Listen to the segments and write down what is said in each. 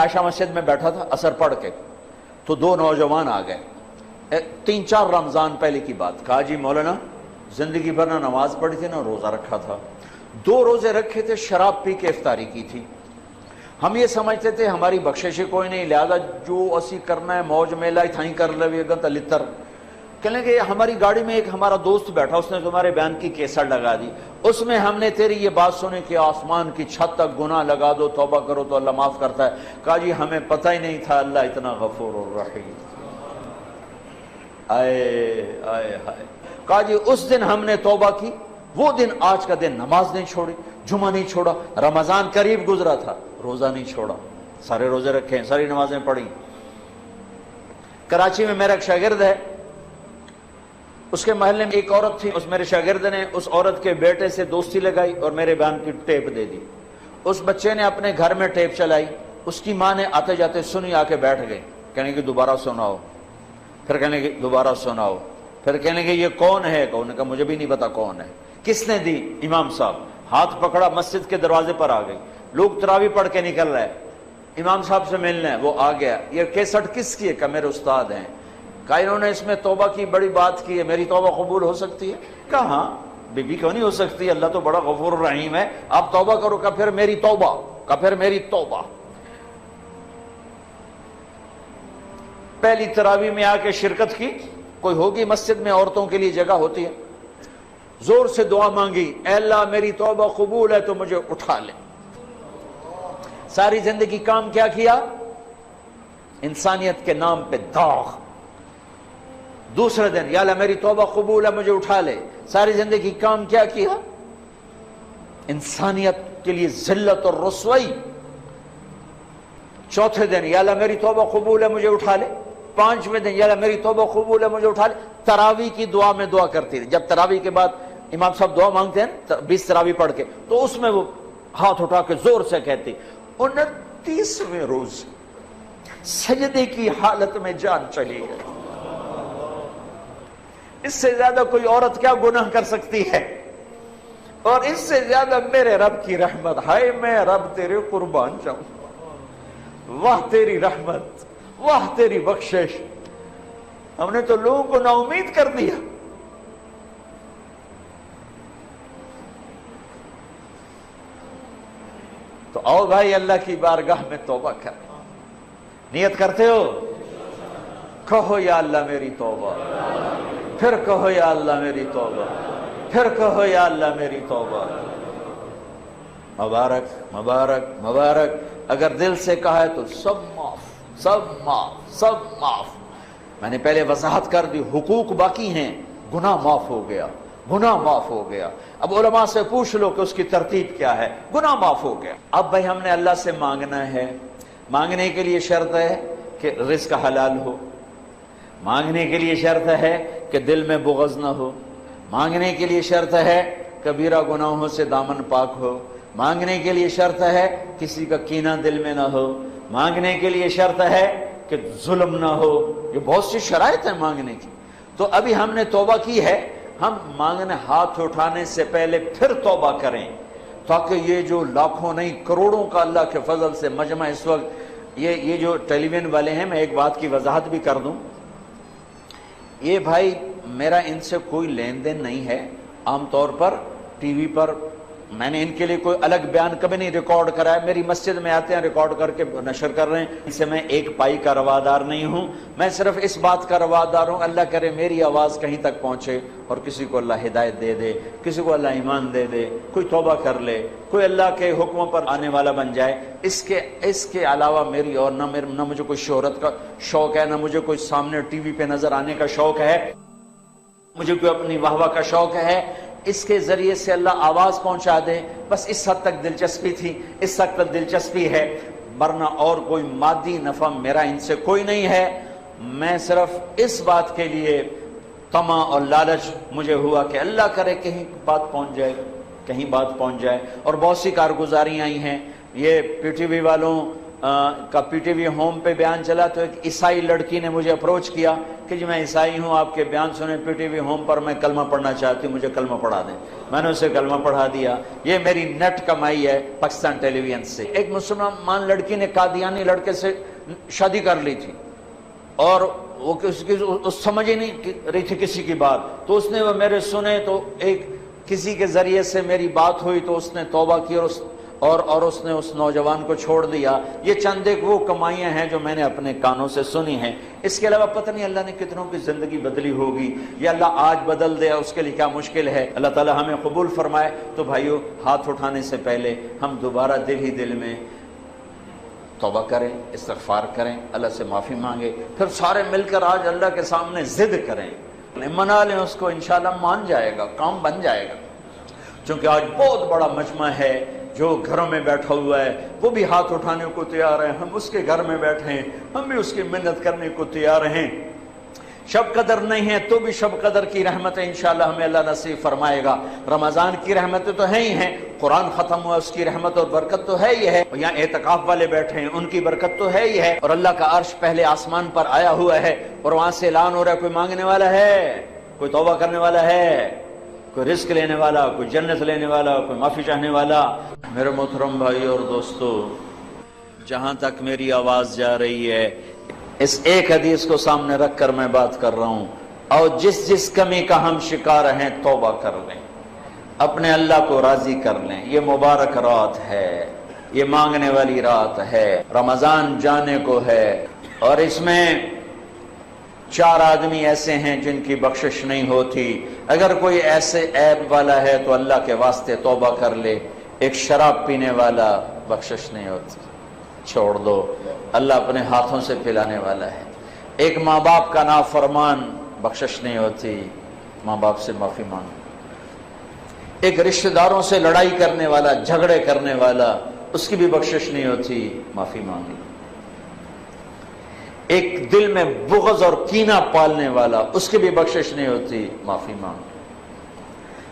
عائشہ مسجد میں بیٹھا تھا اثر پڑھ کے، تو دو نوجوان آ گئے، 3-4 رمضان پہلے کی بات، کہا جی مولانا زندگی بھر نہ نماز پڑھی تھی نہ روزہ رکھا تھا، 2 روزے رکھے تھے، شراب پی کے افطاری کی تھی، ہم یہ سمجھتے تھے ہماری بخشش کوئی نہیں، لہذا جو اسی کرنا ہے موج میلہ تھائیں کر لے گا تلتر۔ کہنے کہ ہماری گاڑی میں ایک ہمارا دوست بیٹھا، اس نے تمہارے بیان کی کیسٹ لگا دی، اس میں ہم نے تیری یہ بات سنی کہ آسمان کی چھت تک گناہ لگا دو، توبہ کرو تو اللہ معاف کرتا ہے۔ کہا جی ہمیں پتہ ہی نہیں تھا اللہ اتنا غفور الرحیم۔ آئے آئے ہائے۔ کہا جی اس دن ہم نے توبہ کی، وہ دن آج کا دن نماز نہیں چھوڑی، جمعہ نہیں چھوڑا، رمضان قریب گزرا تھا روزہ نہیں چھوڑا، سارے روزے رکھے، ساری نمازیں پڑھی۔ کراچی میں میرا ایک شاگرد ہے، اس کے محلے میں ایک عورت تھی، اس میرے شاگرد نے اس عورت کے بیٹے سے دوستی لگائی اور میرے بیان کی ٹیپ دے دی۔ اس بچے نے اپنے گھر میں ٹیپ چلائی، اس کی ماں نے آتے جاتے سنی، آ کے بیٹھ گئی، کہنے کہ دوبارہ سناؤ، پھر کہنے کہ دوبارہ سناؤ، پھر کہنے کہ یہ کون ہے؟ انہوں نے کہا مجھے بھی نہیں پتا کون ہے۔ کس نے دی؟ امام صاحب۔ ہاتھ پکڑا، مسجد کے دروازے پر آ گئی، لوگ تراویح پڑھ کے نکل رہے، امام صاحب سے ملنا ہے، وہ آ گیا، یہ کیسٹ کس کی ہے؟ کہ میرے استاد ہیں۔ کہا انہوں نے اس میں توبہ کی بڑی بات کی ہے، میری توبہ قبول ہو سکتی ہے؟ کہا ہاں، بی بی کیوں نہیں ہو سکتی، اللہ تو بڑا غفور الرحیم ہے، آپ توبہ کرو۔ کہا پھر میری توبہ، کہا پھر میری توبہ۔ پہلی تراویح میں آ کے شرکت کی، کوئی ہوگی مسجد میں عورتوں کے لیے جگہ ہوتی ہے، زور سے دعا مانگی، اے اللہ میری توبہ قبول ہے تو مجھے اٹھا لے۔ ساری زندگی کام کیا کیا؟ انسانیت کے نام پہ داغ۔ دوسرے دن یا اللہ میری توبہ قبول ہے مجھے اٹھا لے، ساری زندگی کام کیا کیا؟ انسانیت کے لیے ذلت اور رسوائی۔ چوتھے دن یا اللہ میری توبہ قبول ہے مجھے اٹھا لے، 5ویں دن یا اللہ میری توبہ قبول ہے مجھے اٹھا لے۔ تراویح کی دعا میں دعا کرتی تھی، جب تراویح کے بعد امام صاحب دعا مانگتے ہیں 20 تراویح پڑھ کے، تو اس میں وہ ہاتھ اٹھا کے زور سے کہتی 29ویں روز سجدے کی حالت میں جان چلی گئی۔ اس سے زیادہ کوئی عورت کیا گناہ کر سکتی ہے؟ اور اس سے زیادہ میرے رب کی رحمت، ہائے میں رب تیرے قربان جاؤں، واہ تیری رحمت، واہ تیری بخشش۔ ہم نے تو لوگوں کو نا امید کر دیا۔ تو آؤ بھائی اللہ کی بارگاہ میں توبہ کریں۔ نیت کرتے ہو؟ کہو یا اللہ میری توبہ، پھر کہو یا اللہ میری توبہ، پھر کہو یا اللہ میری توبہ۔ مبارک مبارک مبارک۔ اگر دل سے کہا ہے تو سب معاف، سب معاف، سب معاف۔ میں نے پہلے وضاحت کر دی، حقوق باقی ہیں، گناہ معاف ہو گیا، گناہ معاف ہو گیا۔ اب علماء سے پوچھ لو کہ اس کی ترتیب کیا ہے، گناہ معاف ہو گیا۔ اب بھائی ہم نے اللہ سے مانگنا ہے، مانگنے کے لیے شرط ہے کہ رزق حلال ہو، مانگنے کے لیے شرط ہے کہ دل میں بغض نہ ہو، مانگنے کے لیے شرط ہے کبیرہ گناہوں سے دامن پاک ہو، مانگنے کے لیے شرط ہے کسی کا کینہ دل میں نہ ہو، مانگنے کے لیے شرط ہے کہ ظلم نہ ہو۔ یہ بہت سی شرائط ہیں مانگنے کی۔ تو ابھی ہم نے توبہ کی ہے، ہم مانگنے ہاتھ اٹھانے سے پہلے پھر توبہ کریں، تاکہ یہ جو لاکھوں نہیں کروڑوں کا اللہ کے فضل سے مجمع اس وقت یہ جو ٹیلی ویژن والے ہیں، میں ایک بات کی وضاحت بھی کر دوں، یہ بھائی میرا ان سے کوئی لین دین نہیں ہے۔ عام طور پر ٹی وی پر میں نے ان کے لیے کوئی الگ بیان کبھی نہیں ریکارڈ کرا ہے، میری مسجد میں آتے ہیں ریکارڈ کر کے نشر کر رہے ہیں، ان سے میں ایک پائی کا روادار نہیں ہوں۔ میں صرف اس بات کا روادار ہوں اللہ کرے میری آواز کہیں تک پہنچے اور کسی کو اللہ ہدایت دے دے، کسی کو اللہ ایمان دے دے، کوئی توبہ کر لے، کوئی اللہ کے حکموں پر آنے والا بن جائے۔ اس کے علاوہ میری اور نہ مجھے کوئی شہرت کا شوق ہے، نہ مجھے کوئی سامنے ٹی وی پہ نظر آنے کا شوق ہے، مجھے کوئی اپنی واہ واہ کا شوق ہے۔ اس کے ذریعے سے اللہ آواز پہنچا دے، بس اس حد تک دلچسپی تھی، اس حد تک دلچسپی ہے، ورنہ اور کوئی مادی نفع میرا ان سے کوئی نہیں ہے۔ میں صرف اس بات کے لیے طمع اور لالچ مجھے ہوا کہ اللہ کرے کہیں بات پہنچ جائے، کہیں بات پہنچ جائے۔ اور بہت سی کارگزاریاں آئی ہیں، یہ پی ٹی وی والوں کا پی ٹی وی ہوم پہ بیان چلا تو ایک عیسائی لڑکی نے مجھے اپروچ کیا کہ جی میں عیسائی ہوں، آپ کے بیان سنے پی ٹی وی ہوم پر، میں کلمہ پڑھنا چاہتی ہوں، مجھے کلمہ پڑھا دیں۔ میں نے اسے کلمہ پڑھا دیا۔ یہ میری نیٹ کمائی ہے پاکستان ٹیلی ویژن سے۔ ایک مسلمان لڑکی نے قادیانی لڑکے سے شادی کر لی تھی اور وہ سمجھ ہی نہیں رہی تھی کسی کی بات، تو اس نے وہ میرے سنے تو ایک کسی کے ذریعے سے میری بات ہوئی تو اس نے توبہ کی اور اس نے اس نوجوان کو چھوڑ دیا۔ یہ چند ایک وہ کمائیاں ہیں جو میں نے اپنے کانوں سے سنی ہیں۔ اس کے علاوہ پتہ نہیں اللہ نے کتنوں کی زندگی بدلی ہوگی، یا اللہ آج بدل دے اس کے لیے کیا مشکل ہے۔ اللہ تعالی ہمیں قبول فرمائے۔ تو بھائیو، ہاتھ اٹھانے سے پہلے ہم دوبارہ دل ہی دل میں توبہ کریں، استغفار کریں، اللہ سے معافی مانگے، پھر سارے مل کر آج اللہ کے سامنے ضد کریں، منا لیں اس کو، انشاءاللہ مان جائے گا، کام بن جائے گا۔ چونکہ آج بہت بڑا مجمع ہے جو گھروں میں بیٹھا ہوا ہے، وہ بھی ہاتھ اٹھانے کو تیار ہیں، ہم اس کے گھر میں بیٹھے ہیں، ہم بھی اس کی منت کرنے کو تیار ہیں۔ شب قدر نہیں ہے تو بھی شب قدر کی رحمتیں انشاءاللہ ہمیں اللہ نصیب فرمائے گا۔ رمضان کی رحمتیں تو ہیں ہی ہیں، قرآن ختم ہوا اس کی رحمت اور برکت تو ہے ہی ہے، اور یہاں اعتکاف والے بیٹھے ہیں ان کی برکت تو ہے ہی ہے، اور اللہ کا عرش پہلے آسمان پر آیا ہوا ہے اور وہاں سے اعلان ہو رہا ہے کوئی مانگنے والا ہے، کوئی توبہ کرنے والا ہے، کوئی رزق لینے والا، کوئی جنت لینے والا، کوئی معافی چاہنے والا۔ میرے محترم بھائی اور دوستو، جہاں تک میری آواز جا رہی ہے اس ایک حدیث کو سامنے رکھ کر میں بات کر رہا ہوں، اور جس کمی کا ہم شکار ہیں توبہ کر لیں، اپنے اللہ کو راضی کر لیں۔ یہ مبارک رات ہے، یہ مانگنے والی رات ہے، رمضان جانے کو ہے، اور اس میں 4 آدمی ایسے ہیں جن کی بخشش نہیں ہوتی۔ اگر کوئی ایسے عیب والا ہے تو اللہ کے واسطے توبہ کر لے۔ ایک شراب پینے والا، بخشش نہیں ہوتی، چھوڑ دو، اللہ اپنے ہاتھوں سے پلانے والا ہے۔ ایک ماں باپ کا نافرمان، بخشش نہیں ہوتی، ماں باپ سے معافی مانگو۔ ایک رشتہ داروں سے لڑائی کرنے والا، جھگڑے کرنے والا، اس کی بھی بخشش نہیں ہوتی، معافی مانگو۔ ایک دل میں بغض اور کینہ پالنے والا، اس کی بھی بخشش نہیں ہوتی، معافی مانگو۔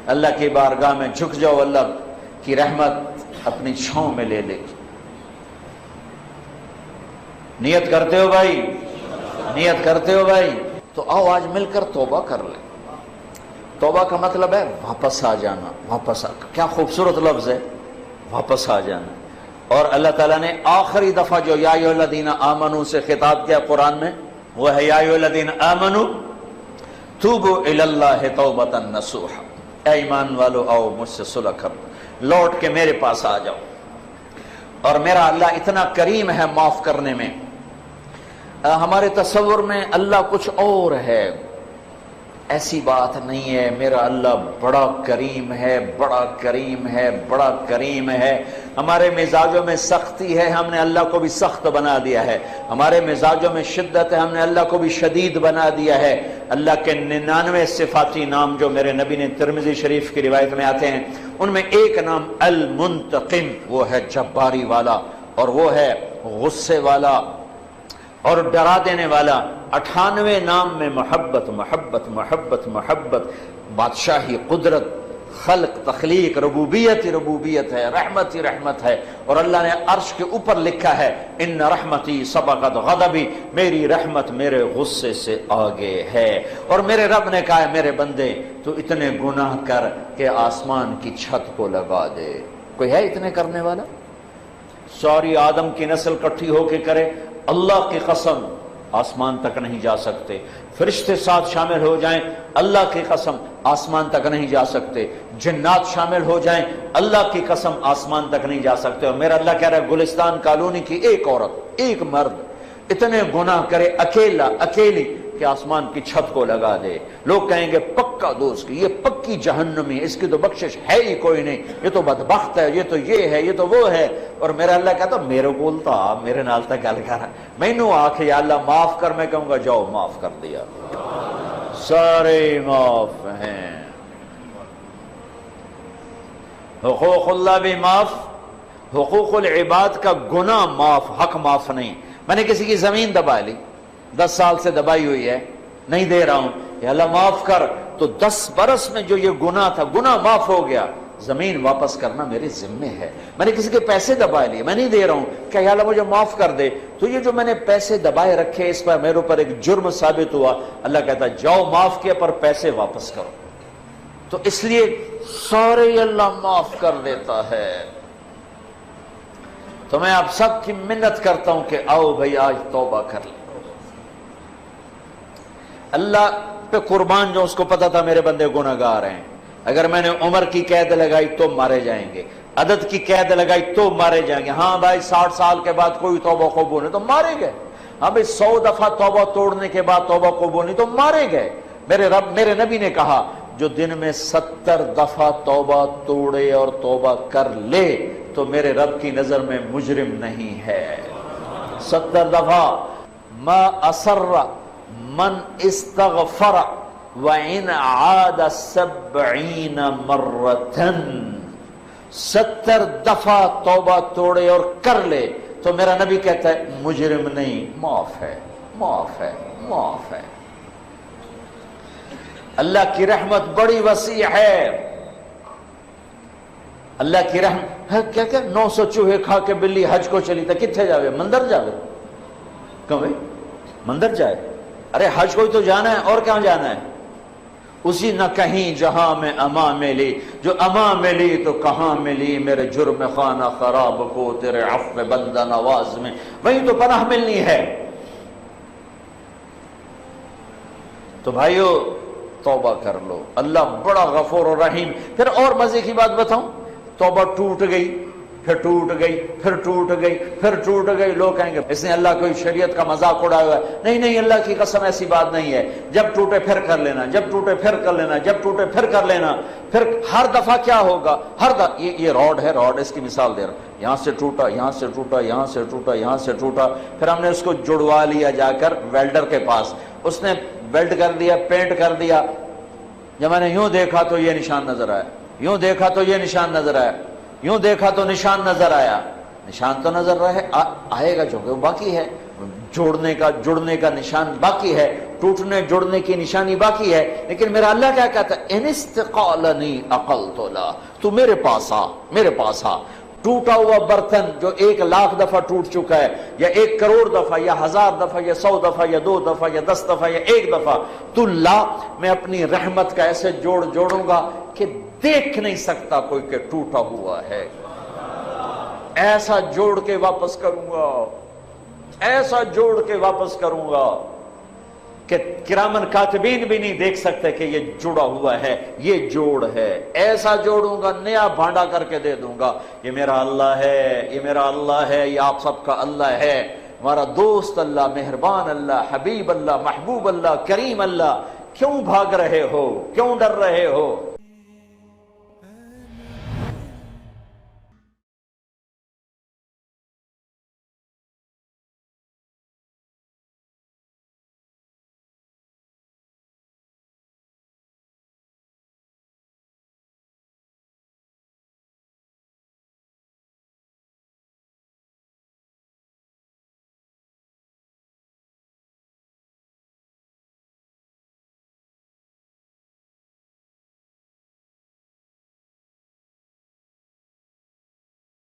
اللہ کی بارگاہ میں جھک جاؤ، اللہ کی رحمت اپنی چھاؤں میں لے لے گی۔ نیت کرتے ہو بھائی؟ نیت کرتے ہو بھائی؟ تو آؤ آج مل کر توبہ کر لیں۔ توبہ کا مطلب ہے واپس آ جانا، واپس آ، کیا خوبصورت لفظ ہے، واپس آ جانا۔ اور اللہ تعالیٰ نے آخری دفعہ جو یا ایھا الذین آمنوا سے خطاب کیا قرآن میں، وہ ہے یا ایھا الذین آمنوا توبوا الی اللہ توبۃ نصوحا، اے ایمان والو آؤ مجھ سے صلح کر، لوٹ کے میرے پاس آ جاؤ۔ اور میرا اللہ اتنا کریم ہے معاف کرنے میں۔ ہمارے تصور میں اللہ کچھ اور ہے، ایسی بات نہیں ہے۔ میرا اللہ بڑا کریم ہے، بڑا کریم ہے، بڑا کریم ہے۔ ہمارے مزاجوں میں سختی ہے، ہم نے اللہ کو بھی سخت بنا دیا ہے۔ ہمارے مزاجوں میں شدت ہے، ہم نے اللہ کو بھی شدید بنا دیا ہے۔ اللہ کے 99 صفاتی نام جو میرے نبی نے ترمذی شریف کی روایت میں آتے ہیں، ان میں ایک نام المنتقم، وہ ہے جباری والا، اور وہ ہے غصے والا اور ڈرا دینے والا۔ 98 نام میں محبت محبت محبت محبت، بادشاہی، قدرت، خلق، تخلیق، ربوبیت ہی ربوبیت ہے، رحمت ہی رحمت ہے۔ اور اللہ نے عرش کے اوپر لکھا ہے ان رحمتی سبقت غضبی، میری رحمت میرے غصے سے آگے ہے۔ اور میرے رب نے کہا ہے میرے بندے تو اتنے گناہ کر کہ آسمان کی چھت کو لگا دے۔ کوئی ہے اتنے کرنے والا؟ ساری آدم کی نسل کٹھی ہو کے کرے، اللہ کی قسم آسمان تک نہیں جا سکتے۔ فرشتے ساتھ شامل ہو جائیں، اللہ کی قسم آسمان تک نہیں جا سکتے۔ جنات شامل ہو جائیں، اللہ کی قسم آسمان تک نہیں جا سکتے۔ اور میرا اللہ کہہ رہا ہے گلستان کالونی کی ایک عورت، ایک مرد اتنے گناہ کرے اکیلا، اکیلی، کہ آسمان کی چھت کو لگا دے۔ لوگ کہیں گے پکا دوست، یہ پکی جہنمی، اس کی تو بخشش ہے ہی کوئی نہیں، یہ تو بدبخت ہے، یہ تو یہ ہے، یہ تو وہ ہے۔ اور میرا اللہ کہتا میرے بولتا، میرے نال تک گل کر، مینوں آکھ یا اللہ معاف کر، میں کہوں گا جاؤ معاف کر دیا، سارے معاف ہیں۔ حقوق اللہ بھی معاف، حقوق العباد کا گناہ معاف، حق معاف نہیں۔ میں نے کسی کی زمین دبا لی، 10 سال سے دبائی ہوئی ہے، نہیں دے رہا ہوں، یا اللہ معاف کر، تو 10 برس میں جو یہ گناہ تھا، گناہ معاف ہو گیا، زمین واپس کرنا میرے ذمے ہے. میں نے کسی کے پیسے دبائے لیے, میں نہیں دے رہا ہوں کہ یا اللہ مجھے معاف کر دے, تو یہ جو میں نے پیسے دبائے رکھے اس پر میرے اوپر ایک جرم ثابت ہوا. اللہ کہتا ہے جاؤ معاف کیا پر پیسے واپس کرو. تو اس لیے سارے اللہ معاف کر دیتا ہے. تو میں آپ سب کی منت کرتا ہوں کہ آؤ بھائی آج توبہ کر لیں. اللہ پہ قربان جو اس کو پتا تھا میرے بندے گناہگار ہیں. اگر میں نے عمر کی قید لگائی تو مارے جائیں گے, عدد کی قید لگائی تو مارے جائیں گے. ہاں بھائی 60 سال کے بعد کوئی توبہ قبول نہیں تو مارے گئے. ہاں بھائی 100 دفعہ توبہ توڑنے کے بعد توبہ قبول نہیں تو مارے گئے. میرے نبی نے کہا جو دن میں 70 دفعہ توبہ توڑے اور توبہ کر لے تو میرے رب کی نظر میں مجرم نہیں ہے. 70 دفعہ. ما اسر من استغفر وَإِنْ عَادَ 70 مرتن. 70 دفعہ توبہ توڑے اور کر لے تو میرا نبی کہتا ہے مجرم نہیں, معاف ہے, معاف ہے, معاف ہے. اللہ کی رحمت بڑی وسیع ہے. اللہ کی رحمت کیا 900 چوہے کھا کے بلی حج کو چلی تھا, کتنے جاوے؟ مندر جاوے. کیوں بھائی مندر جائے؟ ارے حج کو ہی تو جانا ہے, اور کہاں جانا ہے؟ اسی نہ کہیں جہاں میں اما ملی, جو اما ملی تو کہاں ملی, میرے جرم خانہ خراب کو تیرے عفو بندہ نواز میں, وہیں تو پناہ ملنی ہے. تو بھائیو توبہ کر لو, اللہ بڑا غفور و رحیم. پھر اور مزے کی بات بتاؤں, توبہ ٹوٹ گئی, پھر ٹوٹ گئی, پھر ٹوٹ گئی, پھر ٹوٹ گئی. لوگ کہیں گے اس نے اللہ کوئی شریعت کا مذاق اڑایا ہوا ہے. نہیں نہیں, اللہ کی قسم ایسی بات نہیں ہے. جب ٹوٹے پھر کر لینا, جب ٹوٹے پھر کر لینا, جب ٹوٹے پھر کر لینا. پھر ہر دفعہ کیا ہوگا, یہ راڈ ہے, راڈ اس کی مثال دے رہا ہوں. یہاں سے ٹوٹا, یہاں سے ٹوٹا, یہاں سے ٹوٹا, یہاں سے ٹوٹا. پھر ہم نے اس کو جڑوا لیا جا کر ویلڈر کے پاس, اس نے ویلڈ کر دیا, پینٹ کر دیا. جب میں نے یوں دیکھا تو یہ نشان نظر آیا, یوں دیکھا تو یہ نشان نظر آیا, یوں دیکھا تو نشان نظر آیا. نشان تو نظر رہے آئے گا جو کہ باقی ہے, جڑنے کا نشان باقی ہے, ٹوٹنے جڑنے کی نشانی باقی ہے. لیکن میرا اللہ کیا کہتا ہے, ان استقالنی عقلت لا, تو میرے پاس آ, میرے پاس آ. ٹوٹا ہوا برتن جو 1,00,000 دفعہ ٹوٹ چکا ہے, یا 1 کروڑ دفعہ, یا 1000 دفعہ, یا 100 دفعہ, یا 2 دفعہ, یا 10 دفعہ, یا 1 دفعہ, تو لا, میں اپنی رحمت کا ایسے جوڑوں گا کہ دیکھ نہیں سکتا کوئی کہ ٹوٹا ہوا ہے. ایسا جوڑ کے واپس کروں گا, ایسا جوڑ کے واپس کروں گا کہ کرامن کاتبین بھی نہیں دیکھ سکتے کہ یہ جڑا ہوا ہے, یہ جوڑ ہے. ایسا جوڑوں گا, نیا بھانڈا کر کے دے دوں گا. یہ میرا اللہ ہے, یہ میرا اللہ ہے, یہ آپ سب کا اللہ ہے, ہمارا دوست اللہ, مہربان اللہ, حبیب اللہ, محبوب اللہ, کریم اللہ. کیوں بھاگ رہے ہو, کیوں ڈر رہے ہو؟